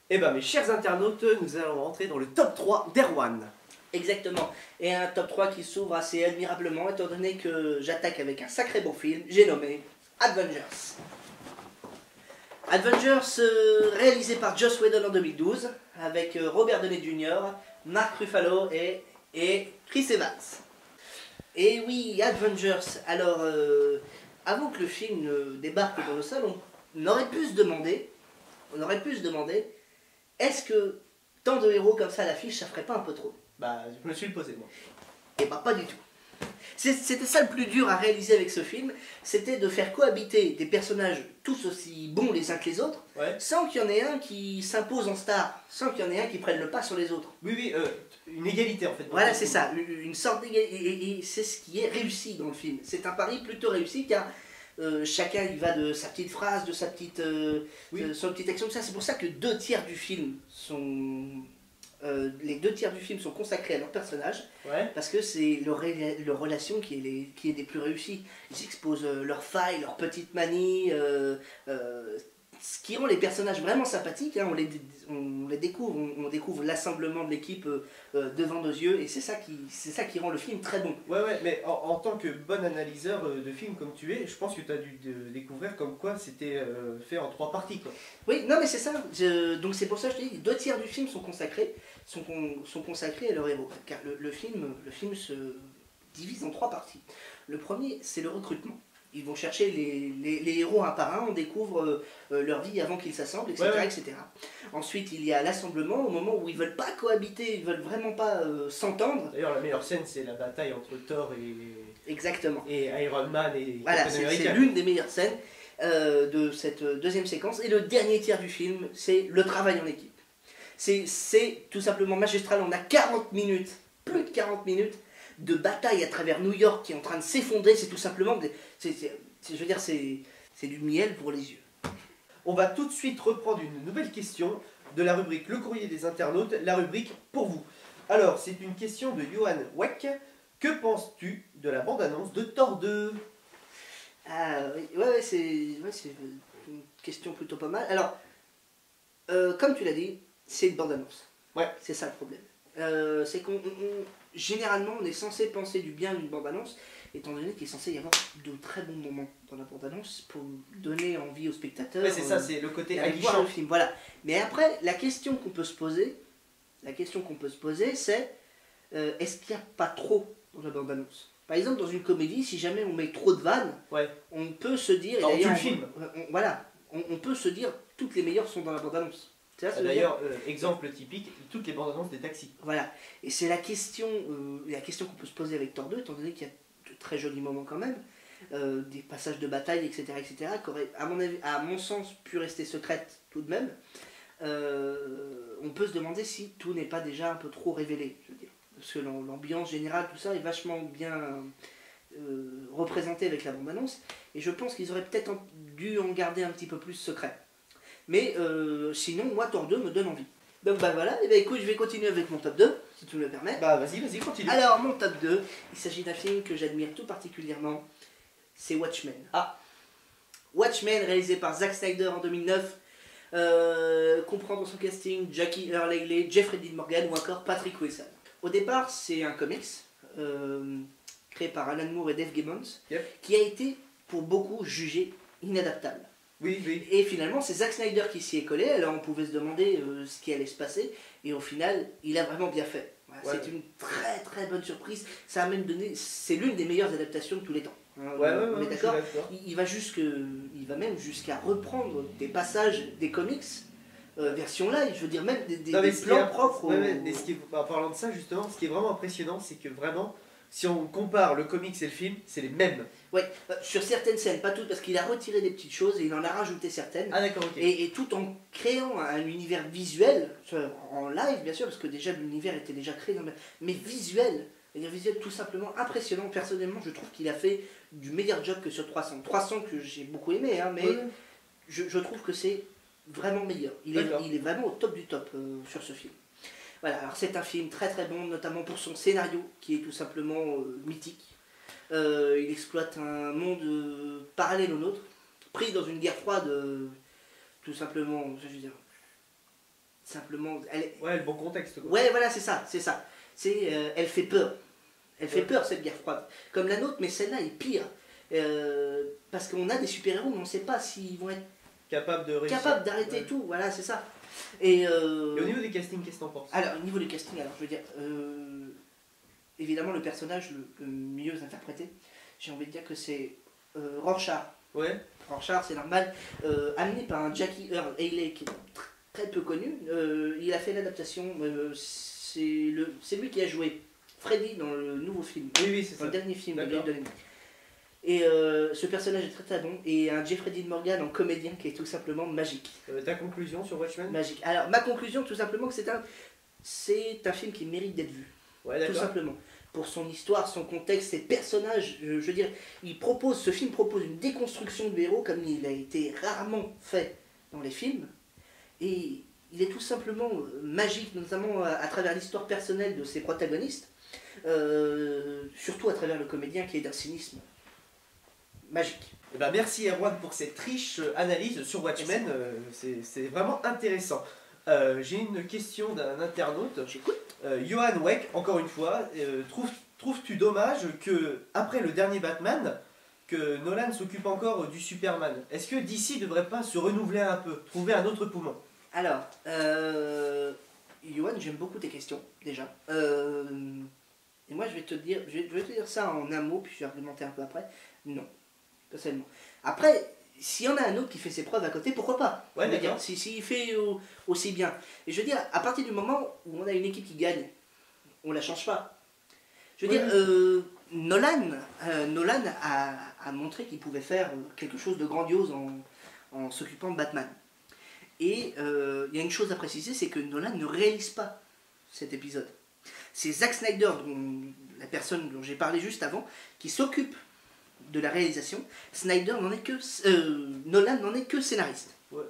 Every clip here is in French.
Eh ben mes chers internautes, nous allons rentrer dans le top 3 d'Erwan. Exactement. Et un top 3 qui s'ouvre assez admirablement, étant donné que j'attaque avec un sacré bon film, j'ai nommé Avengers. Avengers, réalisé par Joss Whedon en 2012, avec Robert Downey Jr., Mark Ruffalo et Chris Evans. Et oui, Avengers. Alors, avant que le film ne débarque dans nos salles, on aurait pu se demander, est-ce que tant de héros comme ça à l'affiche, ça ferait pas un peu trop? Bah, je me suis le posé moi. Et bah pas du tout. C'était ça le plus dur à réaliser avec ce film, c'était de faire cohabiter des personnages tous aussi bons les uns que les autres, Ouais. sans qu'il y en ait un qui s'impose en star, sans qu'il y en ait un qui prenne le pas sur les autres. Oui, une égalité en fait. Voilà, c'est ça, une sorte d'égalité, et c'est ce qui est réussi dans le film. C'est un pari plutôt réussi car chacun il va de sa petite phrase, de sa petite, son petite action, tout ça. C'est pour ça que les 2 tiers du film sont consacrés à leur personnage, Ouais. parce que c'est leur relation qui est des plus réussies. Ils exposent leurs failles, leurs petites manies, ce qui rend les personnages vraiment sympathiques. Hein. On les découvre, on découvre l'assemblement de l'équipe devant nos yeux, et c'est ça qui rend le film très bon. Ouais, mais en tant que bon analyseur de films comme tu es, je pense que tu as dû découvrir comme quoi c'était fait en 3 parties quoi. Oui, non mais c'est ça. Donc c'est pour ça que je te dis, 2 tiers du film sont consacrés à leur héros. Car le film se divise en 3 parties. Le premier, c'est le recrutement. Ils vont chercher les héros un par un, on découvre leur vie avant qu'ils s'assemblent, etc., Ouais. etc. Ensuite, il y a l'assemblement, au moment où ils veulent pas cohabiter, ils veulent vraiment pas s'entendre. D'ailleurs, la meilleure scène, c'est la bataille entre Thor et Exactement. Iron Man et Voilà, Captain c'est America. l'une des meilleures scènes de cette deuxième séquence. Et le dernier tiers du film, c'est le travail en équipe. C'est tout simplement magistral. On a 40 minutes, plus de 40 minutes, de bataille à travers New York qui est en train de s'effondrer. C'est tout simplement, je veux dire, c'est du miel pour les yeux. On va tout de suite reprendre une nouvelle question de la rubrique Le Courrier des Internautes, la rubrique pour vous. Alors, c'est une question de Johan Weck. Que penses-tu de la bande-annonce de Thor 2 ? Ah oui, ouais, c'est une question plutôt pas mal. Alors, comme tu l'as dit, c'est une bande-annonce. Ouais. C'est ça le problème. C'est généralement, on est censé penser du bien d'une bande-annonce, étant donné qu'il est censé y avoir de très bons moments dans la bande-annonce pour donner envie aux spectateurs. Ouais, c'est ça, c'est le côté d'aller voir aguichant. le film. Voilà. Mais après, la question qu'on peut se poser, c'est est-ce qu'il n'y a pas trop dans la bande-annonce? Par exemple, dans une comédie, si jamais on met trop de vannes, Ouais. on peut se dire, et Alors, d'ailleurs, tu le filmes. voilà, on peut se dire toutes les meilleures sont dans la bande-annonce. C'est ça ce que je veux dire? D'ailleurs, exemple typique, toutes les bandes-annonces des taxis. Voilà, et c'est la question qu'on peut se poser avec Thor 2, étant donné qu'il y a de très jolis moments quand même, des passages de bataille, etc., qui auraient, à mon sens, pu rester secrètes tout de même. On peut se demander si tout n'est pas déjà un peu trop révélé, je veux dire. Parce que l'ambiance générale, tout ça est vachement bien représenté avec la bande-annonce, et je pense qu'ils auraient peut-être dû en garder un petit peu plus secret. Mais sinon, moi, Thor 2 me donne envie. Donc bah voilà, et bah écoute, je vais continuer avec mon top 2, si tu me le permets. Bah vas-y, continue. Alors, mon top 2, il s'agit d'un film que j'admire tout particulièrement, c'est Watchmen. Ah. Watchmen, réalisé par Zack Snyder en 2009, comprend dans son casting Jackie Earle Haley, Jeffrey Dean Morgan ou encore Patrick Wilson. Au départ, c'est un comics créé par Alan Moore et Dave Gibbons, Yep. qui a été pour beaucoup jugé inadaptable. Oui. Et finalement, c'est Zack Snyder qui s'y est collé, alors on pouvait se demander ce qui allait se passer, et au final, il a vraiment bien fait. Voilà, Ouais. C'est une très très bonne surprise, ça a même donné, c'est l'une des meilleures adaptations de tous les temps. Hein, Ouais, on est je suis d'accord. d'accord. Il va même jusqu'à reprendre des passages des comics, version live, je veux dire même des Non, mais plans propres. En parlant de ça, justement, ce qui est vraiment impressionnant, c'est que vraiment, si on compare le comics et le film, c'est les mêmes. Ouais, sur certaines scènes, pas toutes, parce qu'il a retiré des petites choses et il en a rajouté certaines. Ah d'accord, ok. Et tout en créant un univers visuel, en live bien sûr, parce que déjà l'univers était déjà créé, mais visuel, c'est-à-dire visuel tout simplement impressionnant. Personnellement, je trouve qu'il a fait du meilleur job que sur 300. 300 que j'ai beaucoup aimé, hein, mais Ouais. je trouve que c'est vraiment meilleur. Il est vraiment au top du top sur ce film. Voilà, alors c'est un film très très bon, notamment pour son scénario, qui est tout simplement mythique. Il exploite un monde parallèle au nôtre, pris dans une guerre froide, tout simplement, je veux dire, simplement... Ouais, le bon contexte. Quoi. Ouais, voilà, c'est ça, c'est ça. Elle fait peur. Elle fait peur, cette guerre froide. Comme la nôtre, mais celle-là est pire. Parce qu'on a des super-héros, mais on ne sait pas s'ils vont être Capable de réussir. capables d'arrêter tout, voilà, c'est ça. Et au niveau des castings, qu'est-ce que t'en penses? Alors, au niveau du casting, alors, je veux dire, évidemment, le personnage le mieux interprété, j'ai envie de dire que c'est Rorschach. Ouais. Rorschach, c'est normal, amené par un Jackie Earl Haley qui est très peu connu. Il a fait l'adaptation, c'est lui qui a joué Freddy dans le nouveau film, Oui, c'est dans ça. le dernier film de D'accord. David Lynch. Et ce personnage est très très bon, et un Jeffrey Dean Morgan en comédien qui est tout simplement magique. Ta conclusion sur Watchmen? Magique. Alors, ma conclusion, tout simplement, que c'est un film qui mérite d'être vu. Ouais, Tout d'accord. simplement. Pour son histoire, son contexte, ses personnages, je veux dire, ce film propose une déconstruction du héros comme il a été rarement fait dans les films. Et il est tout simplement magique, notamment à travers l'histoire personnelle de ses protagonistes, surtout à travers le comédien qui est d'un cynisme magique. Eh ben, merci Erwan pour cette riche analyse sur Watchmen, c'est vraiment intéressant. J'ai une question d'un internaute. J'écoute. Johan Weck, encore une fois, trouves-tu dommage que, après le dernier Batman, que Nolan s'occupe encore du Superman? Est-ce que DC ne devrait pas se renouveler un peu, trouver un autre poumon? Alors, Johan, j'aime beaucoup tes questions, déjà. Et moi, je vais te dire ça en un mot, puis je vais argumenter un peu après. Non, personnellement. Après, s'il y en a un autre qui fait ses preuves à côté, pourquoi pas? Ouais, Je veux dire, d'accord. s'il fait aussi bien. Et je veux dire, à partir du moment où on a une équipe qui gagne, on la change pas. Je veux Oui. dire, Nolan a montré qu'il pouvait faire quelque chose de grandiose en s'occupant de Batman. Et il y a une chose à préciser, c'est que Nolan ne réalise pas cet épisode. C'est Zack Snyder, la personne dont j'ai parlé juste avant, qui s'occupe de la réalisation. Nolan n'en est que scénariste. Ouais.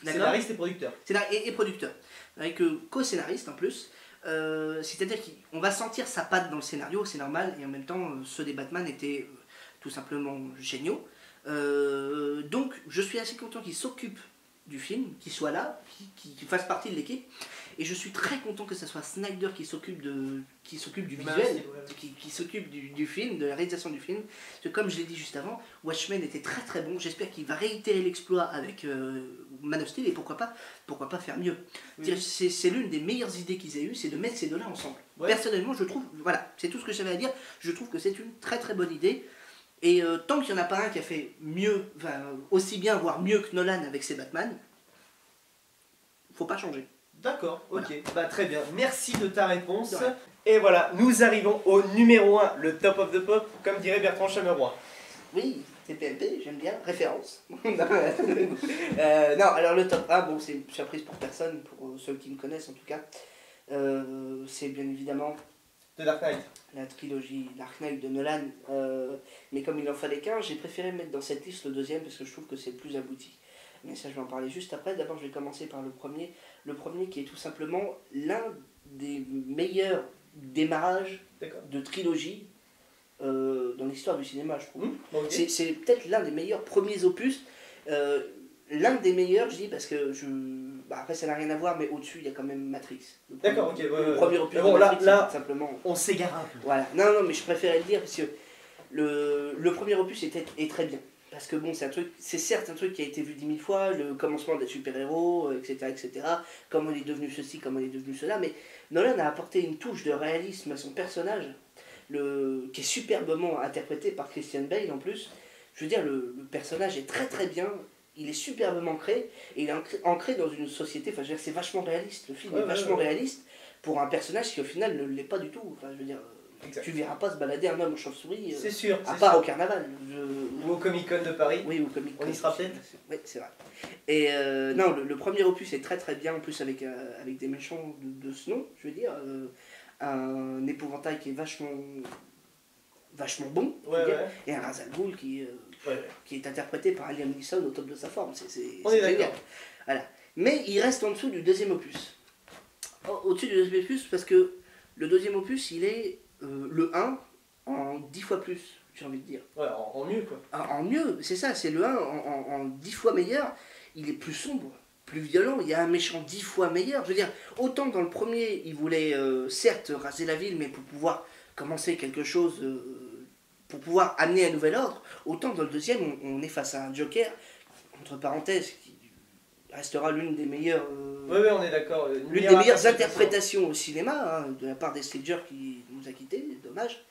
D'accord. Scénariste et producteur. Et producteur. Avec co-scénariste en plus. C'est-à-dire qu'on va sentir sa patte dans le scénario, c'est normal, et en même temps, ceux des Batman étaient tout simplement géniaux. Donc, je suis assez content qu'il s'occupe du film, qu'il soit là, qu'il fasse partie de l'équipe. Et je suis très content que ce soit Snyder qui s'occupe du visuel, qui s'occupe du film, de la réalisation du film. Parce que comme je l'ai dit juste avant, Watchmen était très très bon. J'espère qu'il va réitérer l'exploit avec Man of Steel, et pourquoi pas faire mieux. Oui. C'est l'une des meilleures idées qu'ils aient eues, c'est de mettre ces deux-là ensemble. Ouais. Personnellement, je trouve, voilà, c'est tout ce que j'avais à dire. Je trouve que c'est une très très bonne idée. Et tant qu'il n'y en a pas un qui a fait mieux, aussi bien, voire mieux que Nolan avec ses Batman, faut pas changer. D'accord, ok. Voilà. Bah, très bien. Merci de ta réponse. De rien. Et voilà, nous arrivons au numéro 1, le top of the pop, comme dirait Bertrand Chameroy. Oui, TPMP, j'aime bien, référence. Non, alors le top 1, bon, c'est une surprise pour personne, pour ceux qui me connaissent en tout cas. C'est bien évidemment De Dark Knight. la trilogie Dark Knight de Nolan. Mais comme il en fallait qu'un, j'ai préféré mettre dans cette liste le deuxième parce que je trouve que c'est le plus abouti. Mais ça, je vais en parler juste après. D'abord, je vais commencer par le premier. Le premier qui est tout simplement l'un des meilleurs démarrages D'accord. de trilogie dans l'histoire du cinéma, je trouve. Ok. C'est peut-être l'un des meilleurs premiers opus. L'un des meilleurs, je dis, parce que après, ça n'a rien à voir, mais au-dessus, il y a quand même Matrix. D'accord, ok. Le premier opus Mais bon, de là- Matrix, là- c'est tout simplement... On s'égare un peu. Voilà. Non, mais je préférais le dire parce que le premier opus est très bien. Parce que bon, c'est certes un truc qui a été vu 10 000 fois, le commencement des super-héros, etc., comment on est devenu ceci, comment on est devenu cela, mais Nolan a apporté une touche de réalisme à son personnage, qui est superbement interprété par Christian Bale en plus. Je veux dire, le personnage est très très bien, il est superbement ancré, et il est ancré dans une société, enfin je veux dire, c'est vachement réaliste, le film est vachement réaliste pour un personnage qui au final ne l'est pas du tout, enfin je veux dire... Exact. Tu verras pas se balader un homme en chauve-souris, C'est sûr. à c'est part sûr. au carnaval. Ou au Comic Con de Paris. Oui, au Comic Con. On y sera peut-être. Oui, c'est vrai. Et non, le premier opus est très très bien, en plus avec des méchants de ce nom, je veux dire. Un épouvantail qui est vachement bon, je veux Ouais, dire, ouais. et un Ra's al Ghul qui Ouais. est interprété par Liam Neeson au top de sa forme. C'est On est génial. d'accord. Voilà. Mais il reste en dessous du deuxième opus. Au-dessus du deuxième opus, parce que le deuxième opus, il est le 1 en 10 fois plus, j'ai envie de dire. Ouais, en mieux quoi. En mieux, c'est ça, c'est le 1 en 10 fois meilleur. Il est plus sombre, plus violent, il y a un méchant 10 fois meilleur. Je veux dire, autant dans le premier, il voulait certes raser la ville, mais pour pouvoir commencer quelque chose, pour pouvoir amener un nouvel ordre, autant dans le deuxième, on est face à un Joker, entre parenthèses, qui restera l'une des meilleures, Oui, on est d'accord. l'une des meilleures interprétations au cinéma, hein, de la part des Ledger qui nous a quittés, dommage.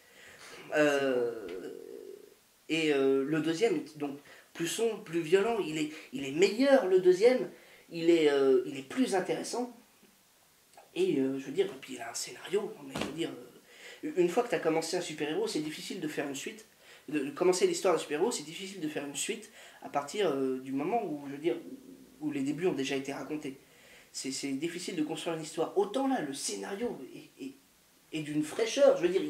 Le deuxième, donc plus sombre, plus violent, il est meilleur le deuxième, il est plus intéressant. Et je veux dire, et puis il a un scénario, mais je veux dire, une fois que tu as commencé un super-héros, c'est difficile de faire une suite. De commencer l'histoire d'un super-héros, c'est difficile de faire une suite à partir du moment où, je veux dire, où les débuts ont déjà été racontés. C'est difficile de construire une histoire. Autant là, le scénario est d'une fraîcheur, je veux dire,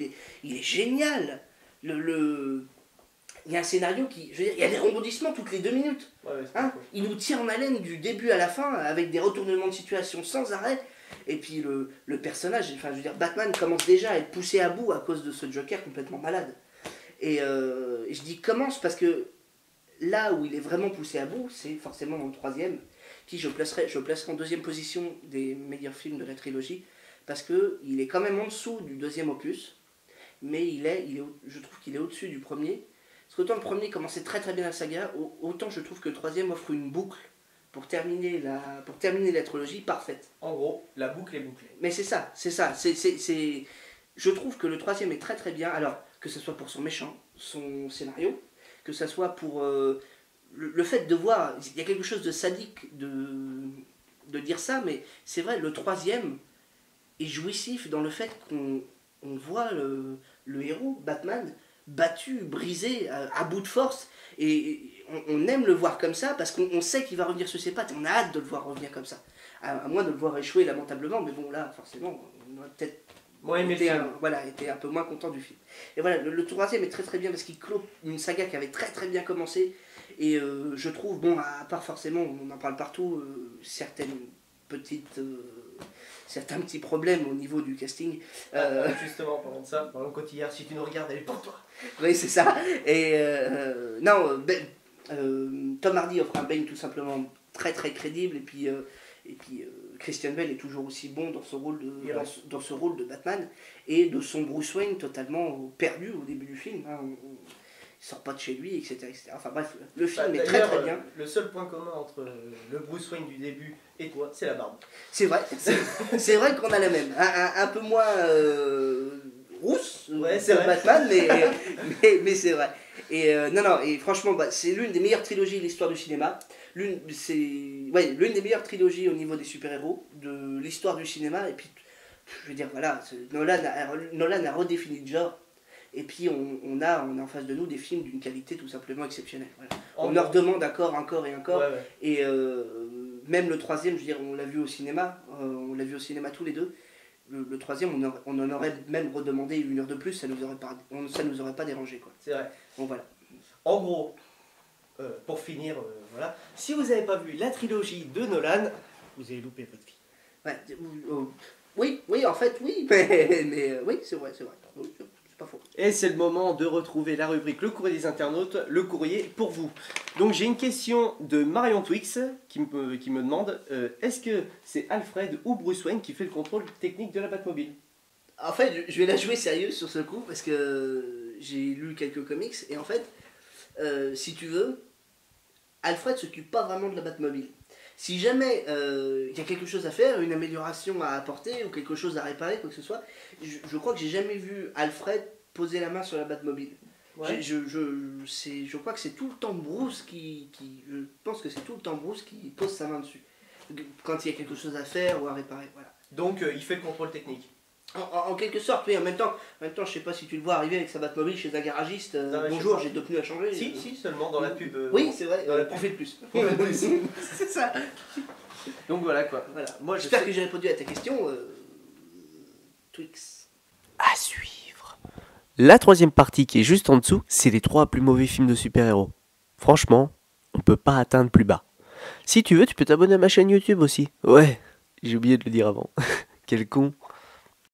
il est génial. Il y a un scénario qui, je veux dire, il y a des rebondissements toutes les 2 minutes. Hein, il nous tire en haleine du début à la fin avec des retournements de situation sans arrêt. Et puis le personnage, enfin je veux dire, Batman commence déjà à être poussé à bout à cause de ce Joker complètement malade. Et je dis commence parce que là où il est vraiment poussé à bout, c'est forcément dans le troisième, qui je placerai en deuxième position des meilleurs films de la trilogie, parce qu'il est quand même en dessous du deuxième opus, mais je trouve qu'il est au-dessus du premier. Parce qu'autant le premier commençait très très bien la saga, autant je trouve que le troisième offre une boucle pour terminer la trilogie parfaite. En gros, la boucle est bouclée. Mais c'est ça. Je trouve que le troisième est très très bien, alors que ce soit pour son méchant, son scénario, que ce soit pour le fait de voir, il y a quelque chose de sadique de dire ça, mais c'est vrai, le troisième est jouissif dans le fait qu'on voit le héros, Batman, battu, brisé, à bout de force, et on aime le voir comme ça parce qu'on sait qu'il va revenir sur ses pattes et on a hâte de le voir revenir comme ça. À moins de le voir échouer lamentablement, mais bon là forcément on aurait peut-être été un peu moins content du film. Et voilà, le troisième est très très bien parce qu'il clôt une saga qui avait très très bien commencé et je trouve, bon à part forcément, on en parle partout, certains petits problèmes au niveau du casting. Justement, parlant de ça, Marion Cotillard, si tu nous regardes, elle est pour toi. Oui, c'est ça. Et Tom Hardy offre un Bane tout simplement très très crédible et puis Christian Bale est toujours aussi bon dans ce rôle de Batman et de son Bruce Wayne totalement perdu au début du film. Hein. Il sort pas de chez lui, etc. Enfin bref, le film est très très bien. Le seul point commun entre le Bruce Wayne du début et toi, c'est la barbe. C'est vrai, c'est vrai qu'on a la même. Un peu moins rousse que Batman, mais c'est vrai. Et et franchement, c'est l'une des meilleures trilogies de l'histoire du cinéma. L'une des meilleures trilogies au niveau des super-héros de l'histoire du cinéma. Et puis, je veux dire, voilà, Nolan a redéfini le genre. Et puis on a en face de nous des films d'une qualité tout simplement exceptionnelle. Voilà. On leur demande encore et encore. Ouais. Et même le troisième, je veux dire, on l'a vu au cinéma tous les deux. Le troisième, on en aurait même redemandé 1 heure de plus, ça nous aurait pas dérangé, quoi. C'est vrai. Bon voilà. En gros, pour finir, voilà, si vous n'avez pas vu la trilogie de Nolan, vous avez loupé votre vie. Ouais, oui, en fait, oui, mais oui, c'est vrai. Oui, pas faux. Et c'est le moment de retrouver la rubrique Le courrier des internautes, le courrier pour vous. Donc j'ai une question de Marion Twix qui me demande est-ce que c'est Alfred ou Bruce Wayne qui fait le contrôle technique de la Batmobile? En fait, je vais la jouer sérieuse sur ce coup parce que j'ai lu quelques comics et en fait, si tu veux, Alfred s'occupe pas vraiment de la Batmobile. Si jamais il y a quelque chose à faire, une amélioration à apporter ou quelque chose à réparer, quoi que ce soit, je crois que j'ai jamais vu Alfred poser la main sur la Batmobile. Ouais. Je crois que c'est tout le temps Bruce je pense que c'est tout le temps Bruce qui pose sa main dessus. Quand il y a quelque chose à faire ou à réparer, voilà. Donc il fait le contrôle technique. En quelque sorte, oui. En même temps, je sais pas si tu le vois arriver avec sa Batmobile chez un garagiste. Bonjour, j'ai 2 pneus à changer. Si, seulement dans la pub. Oui, c'est vrai. Dans la pub. On fait le plus. C'est ça. Donc voilà quoi. Voilà. Moi, j'espère que j'ai répondu à ta question, Twix. À suivre. La 3e partie qui est juste en dessous, c'est les 3 plus mauvais films de super-héros. Franchement, on peut pas atteindre plus bas. Si tu veux, tu peux t'abonner à ma chaîne YouTube aussi. Ouais, j'ai oublié de le dire avant. Quel con.